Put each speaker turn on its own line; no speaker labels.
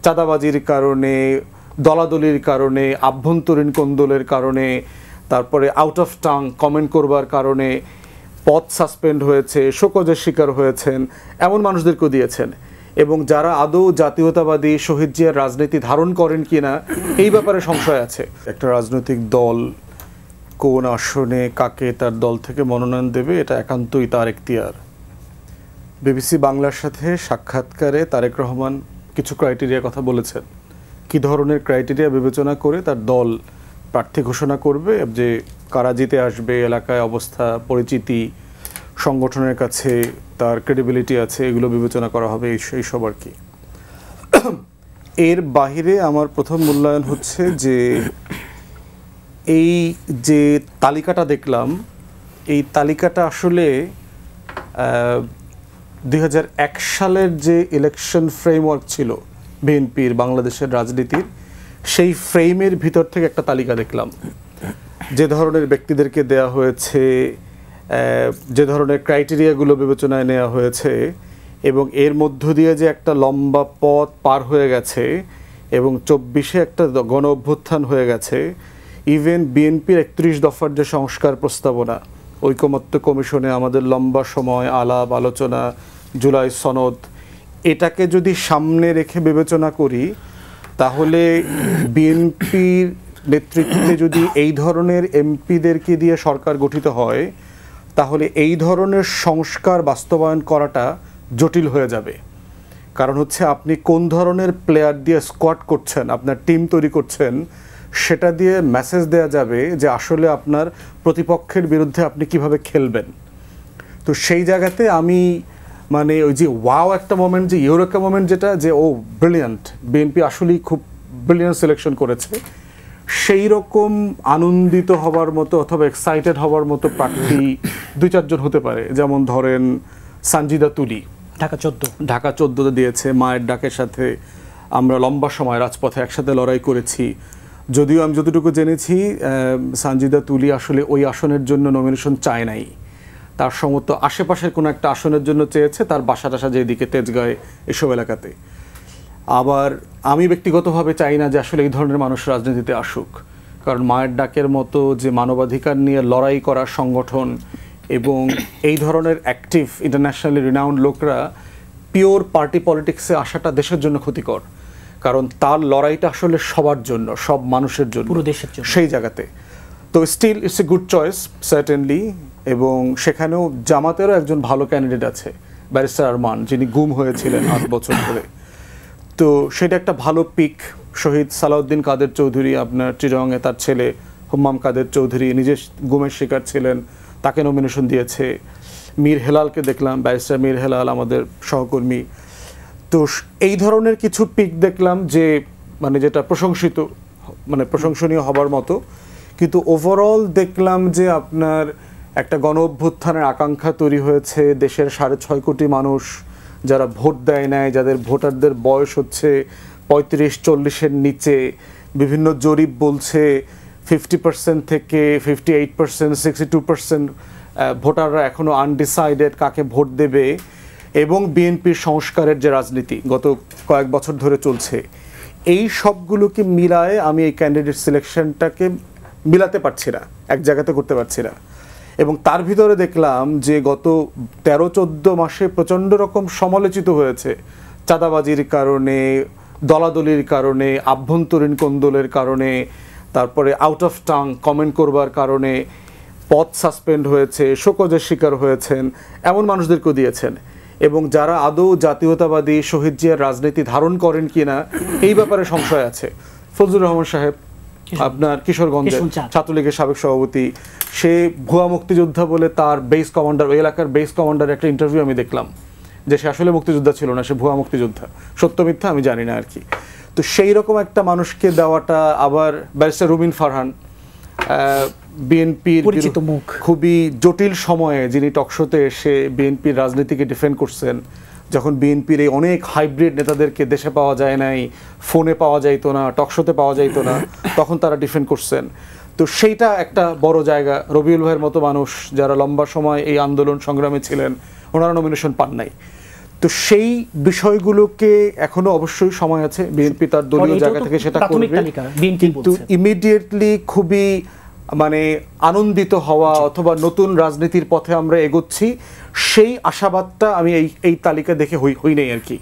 চাঁদাবাজির কারণে, দলাদলির কারণে, আভ্যন্তরীণ কোন্দলের কারণে, তারপরে আউট অফ টাং কমেন্ট করবার কারণে পদ সাসপেন্ড হয়েছে, শোকজের শিকার হয়েছেন, এমন মানুষদেরকেও দিয়েছেন। এবং যারা আদৌ জাতীয়তাবাদী শহীদ জিয়ার রাজনীতি ধারণ করেন কিনা এই ব্যাপারে সংশয় আছে। একটা রাজনৈতিক দল কোন আসনে কাকে তার দল থেকে মনোনয়ন দেবে এটা একান্তই তার এখতিয়ার। বিবিসি বাংলার সাথে সাক্ষাৎকারে তারেক রহমান কিছু ক্রাইটেরিয়ার কথা বলেছেন, কি ধরনের ক্রাইটেরিয়া বিবেচনা করে তার দল প্রার্থী ঘোষণা করবে, যে কারা জিতে আসবে, এলাকায় অবস্থা, পরিচিতি, সংগঠনের কাছে তার ক্রেডিবিলিটি আছে, এগুলো বিবেচনা করা হবে, এইসব আর কি। এর বাহিরে আমার প্রথম মূল্যায়ন হচ্ছে যে এই যে তালিকাটা দেখলাম, এই তালিকাটা আসলে 2001 সালের যে ইলেকশন ফ্রেমওয়ার্ক ছিল বিএনপির বাংলাদেশের রাজনীতির, সেই ফ্রেমের ভিতর থেকে একটা তালিকা দেখলাম। যে ধরনের ব্যক্তিদেরকে দেয়া হয়েছে, যে ধরনের ক্রাইটেরিয়াগুলো বিবেচনায় নেওয়া হয়েছে, এবং এর মধ্য দিয়ে যে একটা লম্বা পথ পার হয়ে গেছে এবং 24-এ একটা গণ অভ্যুত্থান হয়ে গেছে, ইভেন বিএনপির 31 দফার যে সংস্কার প্রস্তাবনা, ঐকমত্য কমিশনে আমাদের লম্বা সময় আলাপ আলোচনা, জুলাই সনদ, এটাকে যদি সামনে রেখে বিবেচনা করি, তাহলে বিএনপির নেতৃত্বে যদি এই ধরনের এমপিদেরকে দিয়ে সরকার গঠিত হয়, তাহলে এই ধরনের সংস্কার বাস্তবায়ন করাটা জটিল হয়ে যাবে। কারণ হচ্ছে আপনি কোন ধরনের প্লেয়ার দিয়ে স্কোয়াড করছেন, আপনার টিম তৈরি করছেন, সেটা দিয়ে মেসেজ দেয়া যাবে যে আসলে আপনার প্রতিপক্ষের বিরুদ্ধে আপনি কিভাবে খেলবেন। তো সেই জায়গাতে আমি মানে ওই যে ওয়াও একটা মোমেন্ট, যে ইউরোকা মোমেন্ট, যেটা যে ও ব্রিলিয়ান্ট, বিএনপি আসলেই খুব ব্রিলিয়ান্ট সিলেকশন করেছে, সেই রকম আনন্দিত হবার মতো অথবা এক্সাইটেড হবার মতো প্রার্থী 2-4 জন হতে পারে। যেমন ধরেন সানজিদা তুলি, ঢাকা 14 দিয়েছে, মায়ের ডাকের সাথে আমরা লম্বা সময় রাজপথে একসাথে লড়াই করেছি। যদিও আমি যতটুকু জেনেছি সানজিদা তুলি আসলে ওই আসনের জন্য নমিনেশন চায় নাই, তার সমস্ত আশেপাশের কোনো একটা আসনের জন্য চেয়েছে, তার বাসা টাসা যেদিকে তেজগাঁয়ে এসব এলাকাতে। আবার আমি ব্যক্তিগতভাবে চাই না যে আসলে এই ধরনের মানুষ রাজনীতিতে আসুক, কারণ মায়ের ডাকের মতো যে মানবাধিকার নিয়ে লড়াই করার সংগঠন এবং এই ধরনের অ্যাক্টিভ ইন্টারন্যাশনালি রিনাউন্ড লোকরা পিওর পার্টি পলিটিক্সে আসাটা দেশের জন্য ক্ষতিকর, কারণ তার লড়াইটা আসলে সবার জন্য, সব মানুষের জন্য, পুরো দেশের জন্য। সেই জায়গাতে তো still it's a good choice certainly. এবং সেখানেও জামাতেরও একজন ভালো ক্যান্ডিডেট আছে, ব্যারিস্টার আরমান, যিনি গুম হয়েছিলেন 8 বছর ধরে। তো সেটা একটা ভালো পিক। শহীদ সালাউদ্দিন কাদের চৌধুরী, আপনার চিরঙে তার ছেলে হুম্মাম কাদের চৌধুরী নিজে গুমের শিকার ছিলেন, তাকে নমিনেশন দিয়েছে। মীর হেলালকে দেখলাম, ব্যারিস্টার মীর হেলাল আমাদের সহকর্মী। তো এই ধরনের কিছু পিক দেখলাম যে মানে যেটা প্রশংসিত, মানে প্রশংসনীয় হবার মতো। কিন্তু ওভারঅল দেখলাম যে আপনার একটা গণ অভ্যুত্থানের আকাঙ্ক্ষা তৈরি হয়েছে দেশের 6.5 কোটি মানুষ যারা ভোট দেয় নাই, যাদের ভোটারদের বয়স হচ্ছে 35-40-এর নিচে। বিভিন্ন জরিপ বলছে 50% থেকে 58%, 62% ভোটাররা এখনও আনডিসাইডেড কাকে ভোট দেবে। এবং বিএনপির সংস্কারের যে রাজনীতি গত কয়েক বছর ধরে চলছে, এই সবগুলোকে মিলায়ে আমি এই ক্যান্ডিডেট সিলেকশনটাকে মিলাতে পারছি না, এক জায়গাতে করতে পারছি না। এবং তার ভিতরে দেখলাম যে গত 13-14 মাসে প্রচণ্ড রকম সমালোচিত হয়েছে চাঁদাবাজির কারণে, দলাদলির কারণে, আভ্যন্তরীণ কোন্দলের কারণে, তারপরে আউট অফ টাং কমেন্ট করবার কারণে পদ সাসপেন্ড হয়েছে, শোকজের শিকার হয়েছেন, এমন মানুষদেরকেও দিয়েছেন। এবং যারা আদৌ জাতীয়তাবাদী শহীদ জিয়ার রাজনীতি ধারণ করেন কিনা এই ব্যাপারে সংশয় আছে। ফজলুর রহমান সাহেব, আপনার কিশোরগঞ্জের ছাত্রলীগের সাবেক সভাপতি, সে ভুয়া মুক্তিযোদ্ধা বলে তার বেস কমান্ডার, ওই এলাকার বেস কমান্ডার একটা ইন্টারভিউ আমি দেখলাম যে সে আসলে মুক্তিযোদ্ধা ছিল না, সে ভুয়া মুক্তিযোদ্ধা। সত্য মিথ্যা আমি জানি না আর কি। তো সেই রকম একটা মানুষকে দেওয়াটা, আবার ব্যারিস্টার রুবিন ফারহান, বিএনপির খুবই জটিল সময়ে যিনি টকশোতে এসে বিএনপির রাজনীতিকে ডিফেন্ড করছেন, যখন বিএনপির এই অনেক হাইব্রিড নেতাদেরকে দেশে পাওয়া যায় নাই, ফোনে পাওয়া যাইতো না, টকশোতে পাওয়া যাইতো না, তখন তারা ডিফেন্ড করছেন। তো সেইটা একটা বড় জায়গা। রবিউল ভাইয়ের মতো মানুষ যারা লম্বা সময় এই আন্দোলন সংগ্রামে ছিলেন, ওনারা নমিনেশন পান নাই। তো সেই বিষয়গুলোকে এখনো অবশ্যই সময় আছে, বিএনপি তার দলীয় জায়গা থেকে সেটা করবে, কিন্তু ইমিডিয়েটলি খুবই মানে আনন্দিত হওয়া অথবা নতুন রাজনীতির পথে আমরা এগোচ্ছি সেই আশাবাদটা আমি এই তালিকা দেখে হই নাই আর কি।